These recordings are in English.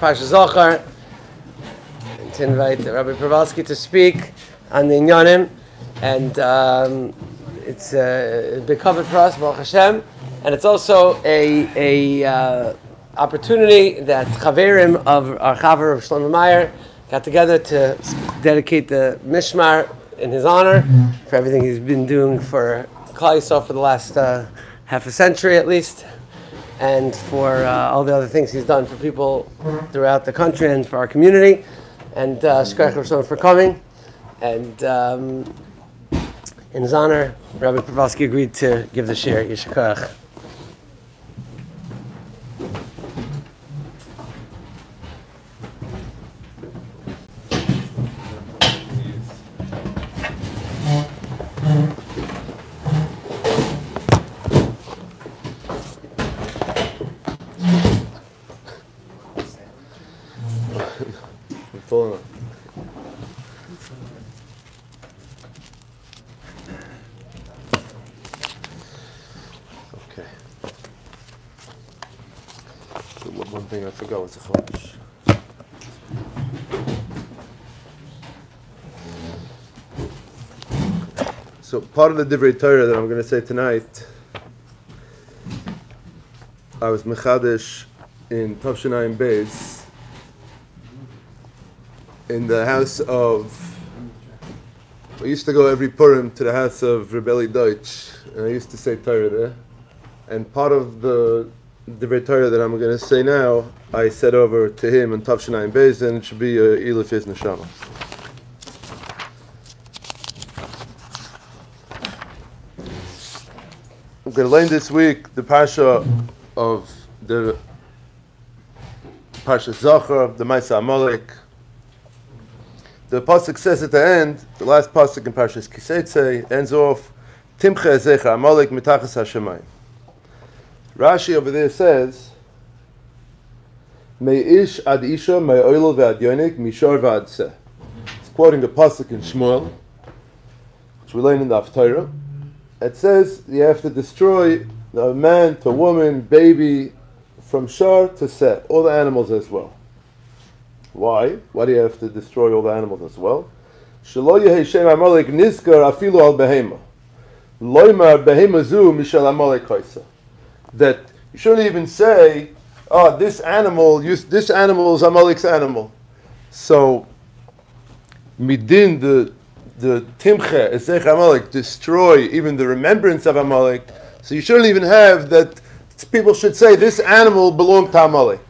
Parsha Zohar, and to invite Rabbi Provalsky to speak on the Inyanim, and it's a big cover for us, Baruch Hashem, and it's also a opportunity that Chaverim of our Chaver of Shlomo Meyer got together to dedicate the Mishmar in his honor for everything he's been doing for Klal Yisrael for the last half a century at least, and for all the other things he's done for people throughout the country and for our community. And Shkarech Roshon for coming. And in his honor, Rabbi Provalsky agreed to give the shir. Yeshkarech. One thing I forgot was the Chodesh. So part of the Divrei Torah that I'm going to say tonight, I was Mechadesh in Tavshinayim Beis in the house of, I used to go every Purim to the house of Rebelli Deutsch, and I used to say Torah there. And part of the Divrei Torah that I'm going to say now, I said over to him in Tavshinayim Beis, and it should be Iluf His Neshama. I'm going to learn this week the Parsha of the Parsha Zohar, the Maisa Amalek. The pasuk says at the end, the last pasuk in Parshas Kiseitze ends off, Timche Ezecha Amalek mitachas hashemayim. Rashi over there says, Me'ish ad isha me'oilo ve'ad yonik mishor ve'ad seh. It's quoting the pasuk in Shmuel, which we learn in the Haftarah. It says you have to destroy a man to woman, baby, from shor to seh, all the animals as well. Why? Why do you have to destroy all the animals as well? Shelo yehei shem Amalek nizkar afilu al behema. Loimar behema zu mishal Amalek kaisa. That you shouldn't even say, oh, this animal is Amalek's animal. So, midin, the timche, esech Amalek, destroy even the remembrance of Amalek. So you shouldn't even have that people should say, this animal belonged to Amalek.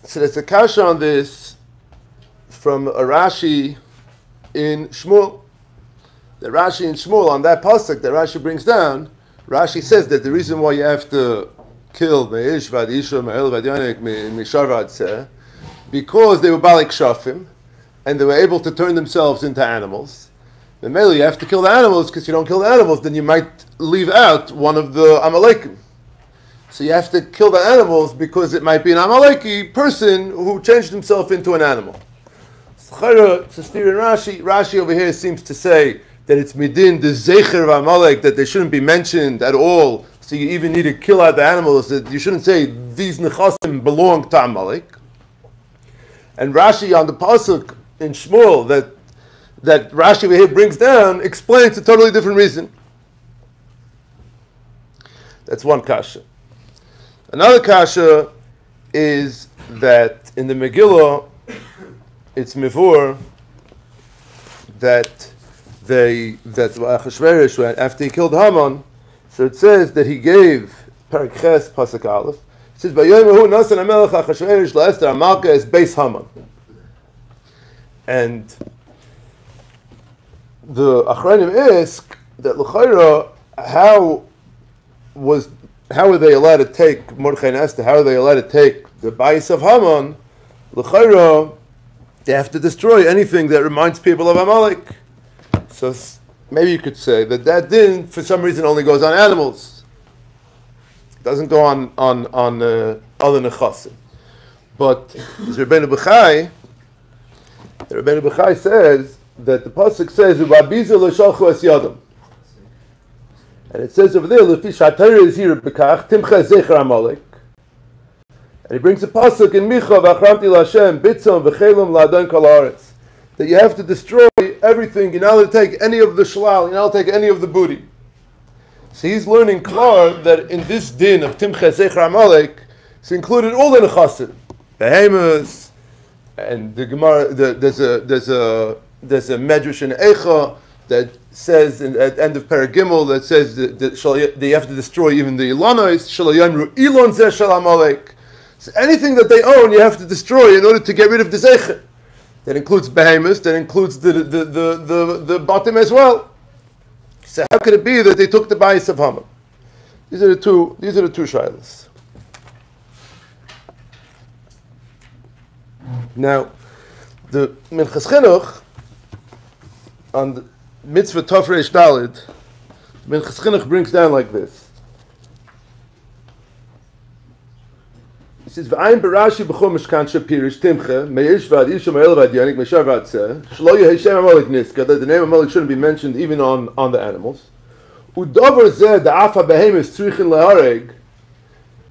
So there's a kasha on this from a Rashi in Shmuel. The Rashi in Shmuel, on that pasuk that Rashi brings down, Rashi says that the reason why you have to kill Me'ish Vad Isha Me'el Vad Yonik Mishar Vad Seh, because they were Balek Shafim, and they were able to turn themselves into animals. Then mainly you have to kill the animals, because if you don't kill the animals, then you might leave out one of the Amalekim. So you have to kill the animals because it might be an Amaleki person who changed himself into an animal. So Steven Rashi over here seems to say that it's midin, the zecher of Amalek, that they shouldn't be mentioned at all. So you even need to kill out the animals. That you shouldn't say these nechasim belong to Amalek. And Rashi on the pasuk in Shmuel that Rashi over here brings down explains a totally different reason. That's one kasha. Another kasha is that in the Megillah it's mivur that Achashverosh, after he killed Haman, so it says that he gave Perek Ches Pasuk Aleph. It says, "Vayom hu nasan Hamelech Achashverosh la'Esther Amalka es Beis Haman." And the Achronim ask that l'chayra, how were they allowed to take Mordechai and Esther? How are they allowed to take the Bais of Haman? L'chayra, they have to destroy anything that reminds people of Amalek. So maybe you could say that din, for some reason, only goes on animals. It doesn't go on other nechasim. But the Rabbeinu Bechai says that the pasuk says, "U'babizu l'shalchu es yadam." And it says over there, Lefi Shatayr is here, Bekach, Timcha Zecher Amalek. And he brings a pasuk in Micha, V'achramti L'Hashem, Bitzon V'chelam L'adon Kol Haaretz, that you have to destroy everything. You're not allowed to take any of the shalal. You're not allowed to take any of the booty. So he's learning klar that in this din of Timcha Zecher Amalek, it's included all the nechasim, behemoths, and the Gemara. There's a medrash in Eicha that says at the end of Paragimel that says that you have to destroy even the ilanos. Shalayamru ilon zeh shel Amalek. So anything that they own, you have to destroy in order to get rid of the zecher. That includes behemoths. That includes the bottom as well. So how could it be that they took the bayis of Haman? These are the two shilas. Now, the Minchas Chinuch on the mitzvah Tov Reish Daled, Minchas Chinuch brings down like this. He says, "V'ayin barashi b'chumash kan shapirish timcha meish vad isha me'el vad yanik me'shar vad tzeh shlo yeheshem Amalek niska, that the name Amalek shouldn't be mentioned even on the animals. Udavar zeh da'afa behemis tzrichin lehareg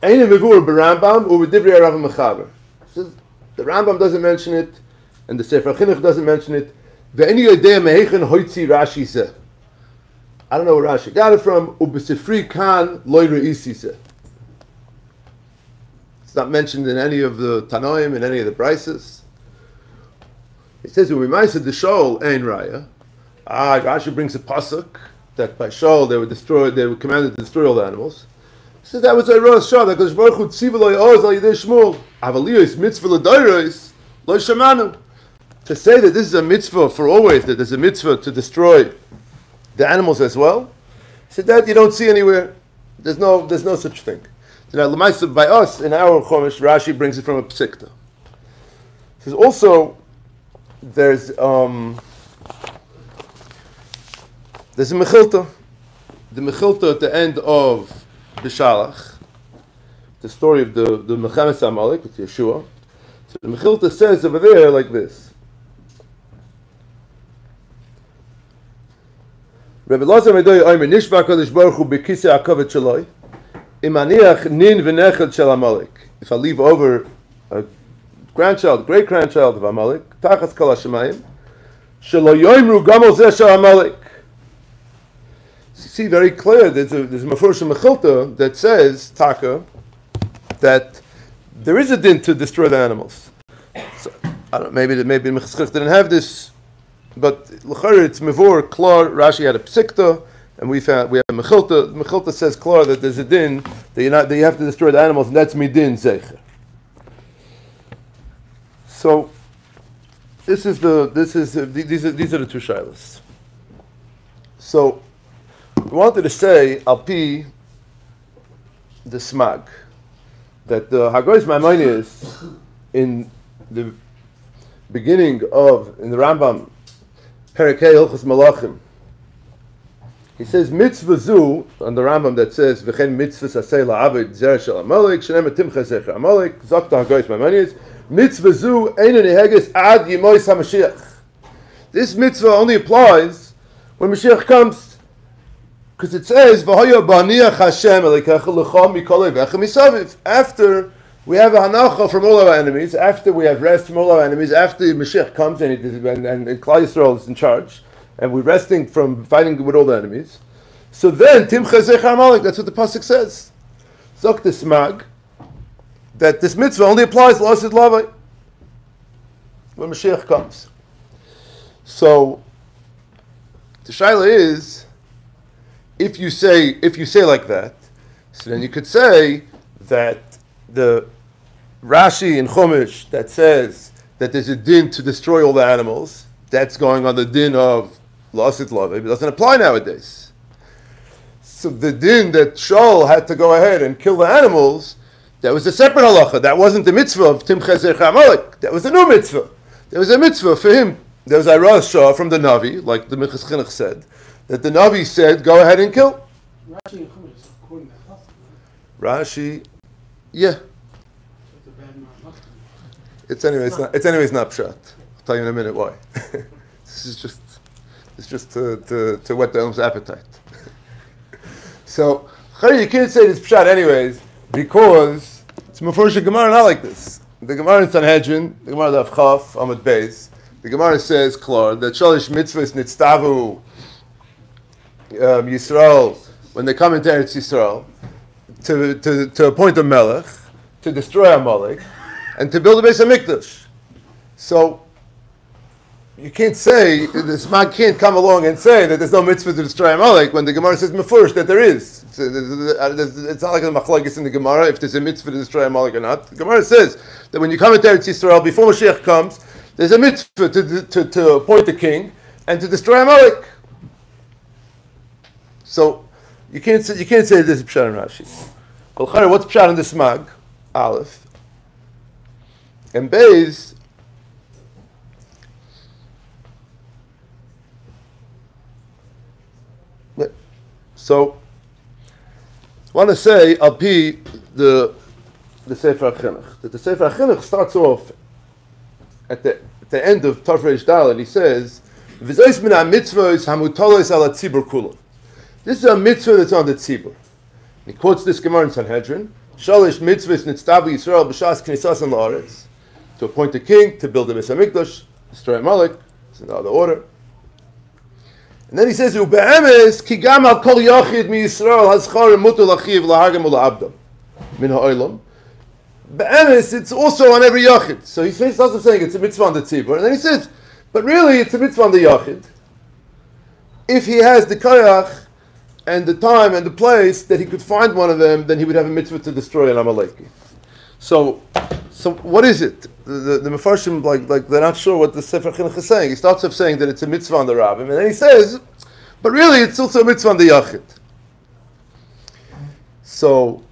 ein mevur b'Rambam u'v'divrei Rav Mechaber." Says the Rambam doesn't mention it, and the Sefer Chinuch doesn't mention it. Ve'eni yodei mehechen hoitzi Rashi zeh. I don't know where Rashi got it from. U'b'sifri kan loy re'isi zeh. It's not mentioned in any of the Tanoim, in any of the Brises. It says, "We might say the Shul ein raya." Rashi brings a pasuk that by Shul they were commanded to destroy all the animals. He says that was a Rosh Shul, that Kodesh Baruch Hu tziva lo yoz al yidei Shmuel. Avaliyos mitzvah l'dayros lo shamanu. To say that this is a mitzvah for always, that there's a mitzvah to destroy the animals as well, he said that you don't see anywhere. There's no such thing. So now, l'maisa by us in our Chumash, Rashi brings it from a psikta. He says also there's a mechilta, the mechilta at the end of Bishalach, the story of the Mechames Amalek with Yeshua. So the mechilta says over there like this. Rabbi Lazar Medoy Omer Nishba Kodesh Baruch Hu B'Kisei HaKavod Shaloi. If I leave over a grandchild, great grandchild of Amalek, Tachas Kol Hashemayim, Shelo Yoimru Gamol Zeh Shel Amalek. You see very clear. There's a Mefurish Mechilta that says Taka that there is a din to destroy the animals. So, I don't. Maybe Minchas Chinuch didn't have this, but l'chayr it's Mevor Klar. Rashi had a psikta. And we have Mechilta. Mechilta says clear that there's a din that you have to destroy the animals, and that's midin zecher. So these are the two shilas. So we wanted to say alpi the smag that the Hagoyis Maimonides in the beginning in the Rambam Perikei Hilchos Malachim. He says mitzvah zu on the Rambam that says v'chen mitzvah sasei la'abed zer shel Amalek shenem timcha zecher Amalek zok the Hagoyis Maimonides mitzvah zu einu neheges ad yimois haMashiach. This mitzvah only applies when Mashiach comes, because it says v'hoya baniach Hashem elikecha l'chom mikol oivechem misaviv. After we have a hanacha from all our enemies, after we have rest from all our enemies, after Mashiach comes and Klal Yisrael is in charge, and we're resting from fighting with all the enemies. So then, Timcha Zecher Amalek, that's what the pasuk says. Zok the smag, that this mitzvah only applies to L'Asid Lavai when Mashiach comes. So the shaila is, if you say like that, so then you could say that the Rashi in Chumash that says that there's a din to destroy all the animals, that's going on the din of L'Asid Lavai. It doesn't apply nowadays. So the din that Shaul had to go ahead and kill the animals, that was a separate halacha. That wasn't the mitzvah of Timcha Zecher Amalek. That was a new mitzvah. There was a mitzvah for him. There was a Rosh Shah from the Navi, like the Minchas Chinuch said, that the Navi said, go ahead and kill. Rashi and Chumash is according to Chassid. Rashi, yeah. It's anyways not pshat. I'll tell you in a minute why. It's just to whet the Elm's appetite. So, you can't say this pshat anyways, because it's Mefurish Gemara not like this. The Gemara in Sanhedrin, the Gemara of Chaf, Amud Beis, the Gemara says, Klor, that Shalish mitzvahs nitztavu Yisrael, when they come into Eretz Yisrael, to appoint a melech, to destroy Amalek, and to build a Beis HaMikdash. So, you can't say, this man can't come along and say that there's no mitzvah to destroy Amalek when the Gemara says mefurish that there is. It's not like a machlokes in the Gemara if there's a mitzvah to destroy Amalek or not. The Gemara says that when you come into Eretz Yisrael, before Mashiach comes, there's a mitzvah to appoint a king and to destroy Amalek. So you can't say this is pshat in Rashi. Well, what's pshat in the smag? Aleph. And Beis. So, I want to say, Al Pi, the Sefer HaChinuch, that the Sefer HaChinuch starts off at the end of Tov Reish Daled. He says, "V'zois min ha-mitzvos hamutalos ala tzibur kulo." This is a mitzvah that's on the tzibur. He quotes this Gemara in Sanhedrin: "Shalish mitzvos nitztavu Yisrael b'shas knisasan la'aretz," to appoint a king, to build a Beis HaMikdash, destroy Amalek. It's in the other order. And then he says, "Ube'emes ki gam al kol yachid mi Yisrael hazchar mutu lachiv lahagam ula'abdam min ha'olam." Be'emes, it's also on every yachid. So he starts off saying it's a mitzvah on the tzibur, and then he says, but really it's a mitzvah on the yachid. If he has the koyach and the time and the place that he could find one of them, then he would have a mitzvah to destroy an Amaleki. So what is it? The Mefarshim, like they're not sure what the Sefer Chinuch is saying. He starts off saying that it's a mitzvah on the Rabbim, and then he says, but really it's also a mitzvah on the Yachid. So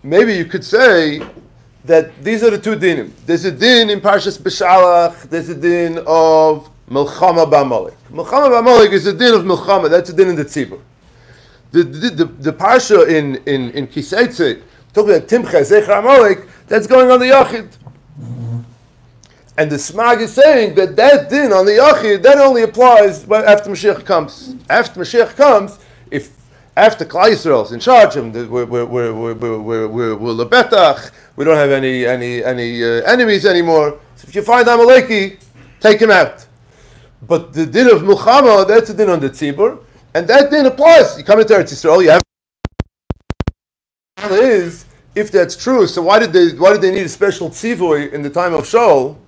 maybe you could say that these are the two dinim. There's a din in Parshas B'Shalach, there's a din of Melchama B'Amalek. Melchama B'Amalek is a din of Melchama, that's a din in the Tzibur. The Parsha in Kiseitze, talking about Timcha, Zecher Amalek, that's going on the Yachid. And the Smag is saying that din on the Yachid, that only applies after Mashiach comes. After Mashiach comes, after Klal Yisrael is in charge, and we're lebetach, we don't have any enemies anymore. So if you find Amaleki, take him out. But the din of Milchama, that's a din on the Tzibur, and that din applies. You come into Eretz Yisrael, you have is, if that's true, so why did they need a special tzivoy in the time of Shul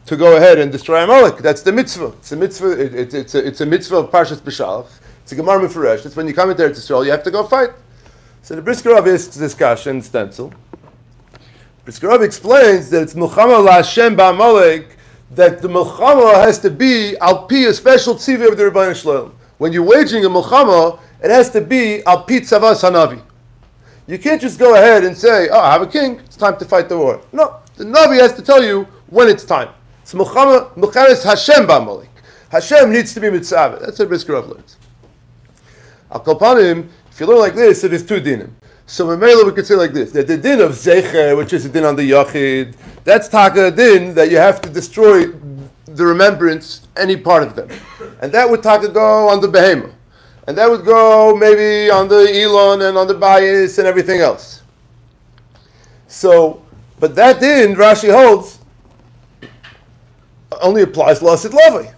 to go ahead and destroy Amalek? That's the mitzvah. It's a mitzvah. It's a mitzvah of Parshas B'Shalach. It's a Gemara Mefuresh. It's when you come into Eretz Yisrael, you have to go fight. So the Brisker Rav asks this kasha in stencil. Brisker Rav explains that it's Milchama LaHashem Ba'Amalek, that the Milchama has to be al pi a special tzivoy of the Rebbeinu Shalom. When you're waging a Milchama, it has to be al pi tzavas hanavi. You can't just go ahead and say, oh, I have a king, it's time to fight the war. No, the Navi has to tell you when it's time. It's Milchames Hashem Ba'Amalek. Hashem needs to be mitzvah. That's what Brisker Rav learns. Al Kolpanim, if you learn like this, it is two dinim. So Memela we could say like this, that the din of Zecher, which is a din on the Yachid, that's taka din that you have to destroy the remembrance, any part of them. And that would taka go on the Behemah. And that would go maybe on the Elon and on the Bayis and everything else. So, but that din, Rashi holds, only applies to Lasid Lavi,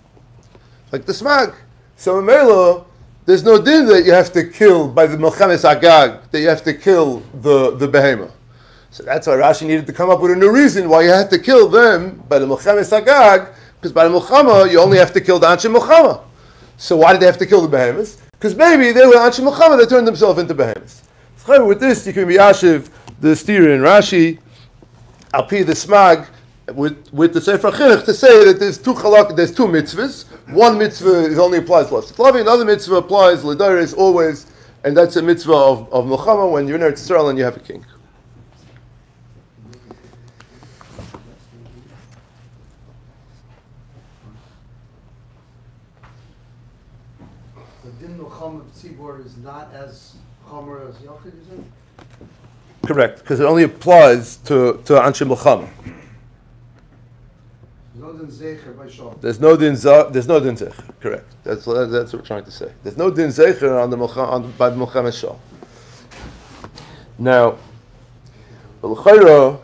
like the Smag. So in Mela, there's no din that you have to kill by the Melchames Agag, that you have to kill the Behemah. So that's why Rashi needed to come up with a new reason why you had to kill them by the Melchames Agag, because by the Melchama, you only have to kill the Anshe Melchama. So why did they have to kill the Behemoths? Because maybe they were Anshe Melchama that turned themselves into Behemoths. So with this, you can be Yashiv, the steer in Rashi, Al Pi the Smag, with the Sefer Chinuch, to say that there's two mitzvahs. One mitzvah only applies to Lavi, another mitzvah applies L'Dairis always, and that's a mitzvah of Melchama when you're in Eretz Yisrael and you have a king. Tzibor is not as chomer as Yachid, is it? Correct, because it only applies to Anshe Melchama. No din zecher by Shul. There's no din zecher. Correct. That's what we're trying to say. There's no din zecher by Milchemes Shul. Now, l'chayra.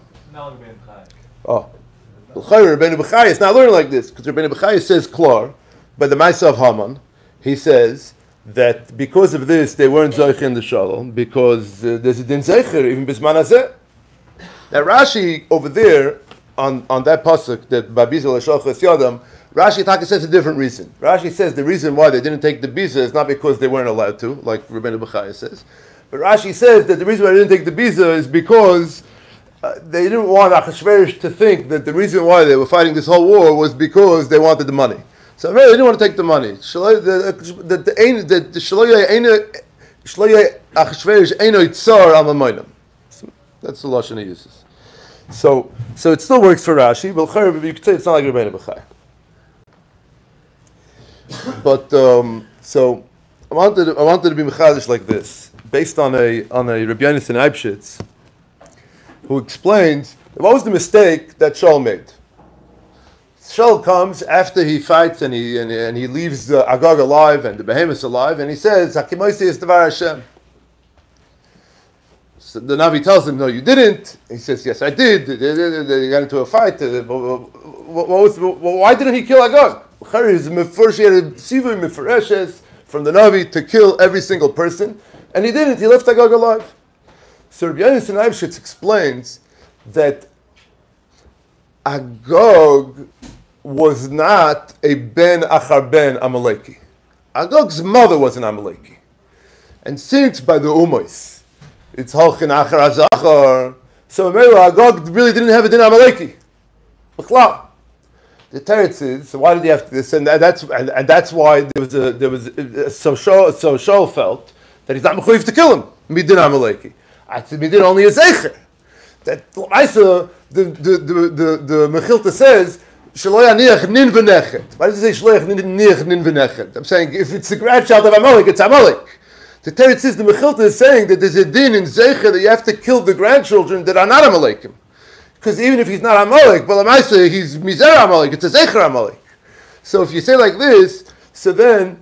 L'chayra, Rabbeinu Bechai is not learning like this because Rabbeinu Bechai says klar by the Ma'aseh of Haman. He says that because of this they weren't zoich in the shalom because there's a din zecher even bisman hazeh. Now Rashi over there on that pasuk that Babiza l'shalchas yadam, Rashi Taka says a different reason. Rashi says the reason why they didn't take the biza is not because they weren't allowed to, like Rabbeinu Bechai says, but Rashi says that the reason why they didn't take the biza is because they didn't want Achashverosh to think that the reason why they were fighting this whole war was because they wanted the money. So really, they didn't want to take the money. That's the lashon he uses. So it still works for Rashi, but you could say it's not like Rabbeinu Bechai. But so I wanted to be mechadish like this, based on a Rabbi Yonasan Eibshitz, who explains what was the mistake that Shaul made. Shaul comes after he fights and he leaves Agag alive and the behemoths alive, and he says, "Hakimoisi is Devar Hashem." So the Navi tells him, "No, you didn't." He says, "Yes, I did." They got into a fight. Why didn't he kill Agag? He had a sivui mefereshes from the Navi to kill every single person, and he didn't. He left Agag alive. So Rabbi Yonasan Eibshitz explains that Agag was not a ben achar ben Amaleki. Agag's mother was an Amaleki. And since by the Umois, it's halchin achar azachar, so Agag really didn't have a din Amaleki. The teretz is, so why did he have to this? And that's why there was so Shaul felt that he's not mechuyev to kill him. Midin Amaleki. I said, we did only a zecher. That I saw the Mechilta says, Shelo yaniach nin v'nechet. Why does it say Shelo yaniach nin v'nechet? I'm saying if it's the grandchild of Amalek, it's Amalek. The Teretz says the Mechilta is saying that there's a din in zecher that you have to kill the grandchildren that are not Amalekim. Because even if he's not Amalek, but I say he's mizer Amalek, it's a zecher Amalek. So if you say like this, so then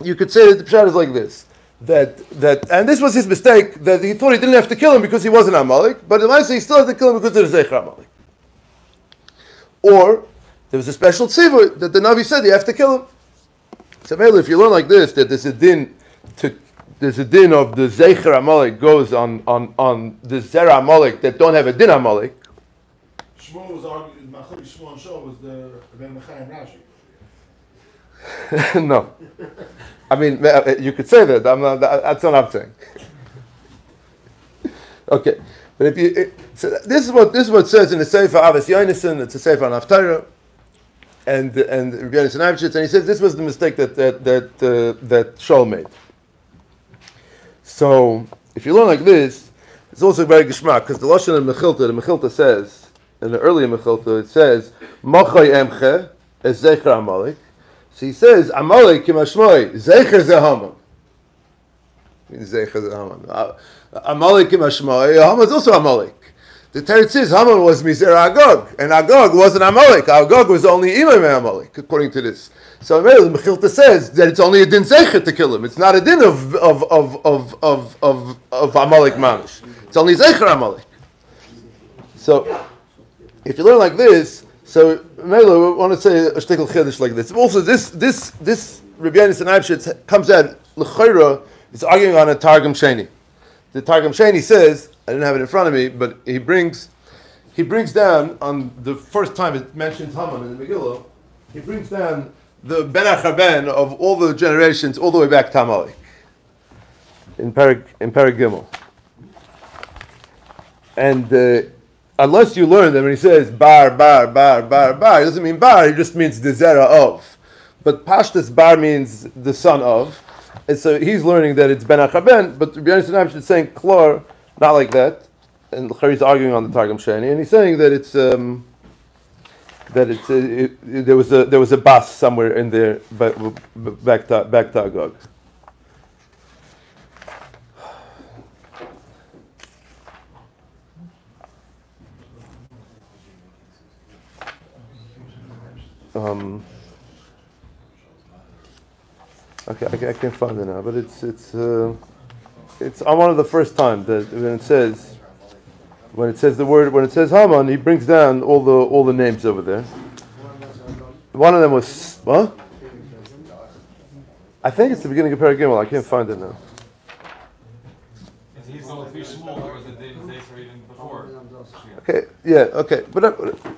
you could say that the pshat is like this. That and this was his mistake, that he thought he didn't have to kill him because he wasn't Amalek, but in he still had to kill him because of the Zecher Amalek. Or there was a special tzivur that the Navi said you have to kill him. So if you learn like this, that there's a din of the Zecher Amalek goes on the Zera Amalek that don't have a din Amalek. Shmuel was arguing, Shmuel and Shaul was the Ben Mechai and Rashi. No. I mean, you could say that. That's what I'm saying. Okay, but so this is what it says in the Sefer Avos Yonasan. It's a Sefer on Haftarah, and Rabbi Yonasan Eibshitz, and he says this was the mistake that Shaul made. So if you learn like this, it's also very geschmack because the lashon of the Mechilta says in the earlier Mechilta it says Machai Emche es Zecher Amalek. So he says, Amalek kimashmoi, Zecher ze Haman. Zecher ze Haman. Amalek kimashmoi, Haman is also Amalek. The Teretz says Haman was Mizer Agag, and Agag wasn't Amalek. Agag was only Imam Amalek, according to this. So the Mechilta says that it's only a din Zecher to kill him. It's not a din of Amalek Mamish. It's only Zecher Amalek. So, if you learn like this, so Mela, we want to say a shtickle chiddush like this. Also, this Rabbi Yonasan Eibshitz comes out l'chayra. It's arguing on a Targum Sheni. The Targum Sheni says, I didn't have it in front of me, but he brings down on the first time it mentions Haman in the Megillah. He brings down the ben achar ben of all the generations all the way back to Amalek in Perek Gimel. And unless you learn that when he says bar, it doesn't mean bar, it just means the zera of. But Pashtus bar means the son of. And so he's learning that it's ben achar ben, but Rabbi Yonasan Eibshitz is saying klor, not like that. And he's arguing on the Targum Sheni, and he's saying that there was a bas somewhere in there back to Agag. Okay, I can't find it now, but it's on one of the first time that when it says Haman, he brings down all the names over there. One of them was what? I think it's the beginning of Paragimel. I can't find it now. Is he still with Shul, or was it days even before? Okay, yeah, okay, but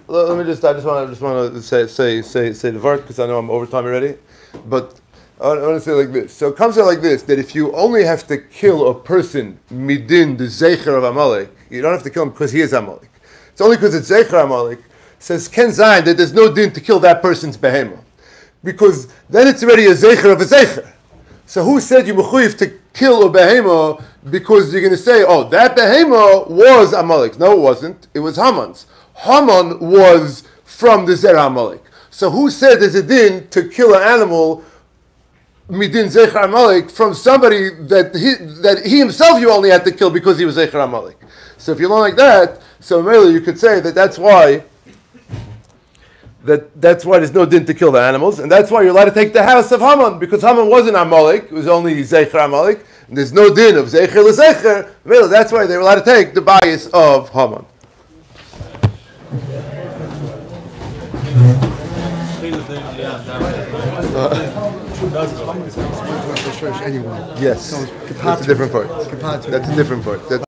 let me just. I just want to say the vart because I know I'm over time already, but I want to say like this. So it comes out like this: that if you only have to kill a person midin the zecher of Amalek, you don't have to kill him because he is Amalek. It's only because it's zecher Amalek. Says Ken Zayin that there's no din to kill that person's behemah, because then it's already a zecher of a zecher. So who said you mechuyev to kill a behemah because you're going to say, oh, that behemah was Amalek? No, it wasn't. It was Haman's. Haman was from the Zerah Amalek. So who said there's a din to kill an animal midin zecher Amalek from somebody that he himself you only had to kill because he was zecher Amalek? So if you learn like that, so mainly you could say that that's why there's no din to kill the animals, and that's why you're allowed to take the house of Haman, because Haman wasn't Amalek, it was only Zecher Amalek, and there's no din of Zecher l'Zecher. Really, that's why they were allowed to take the bias of Haman. Anyway. Yes, that's a different part. That's a different part.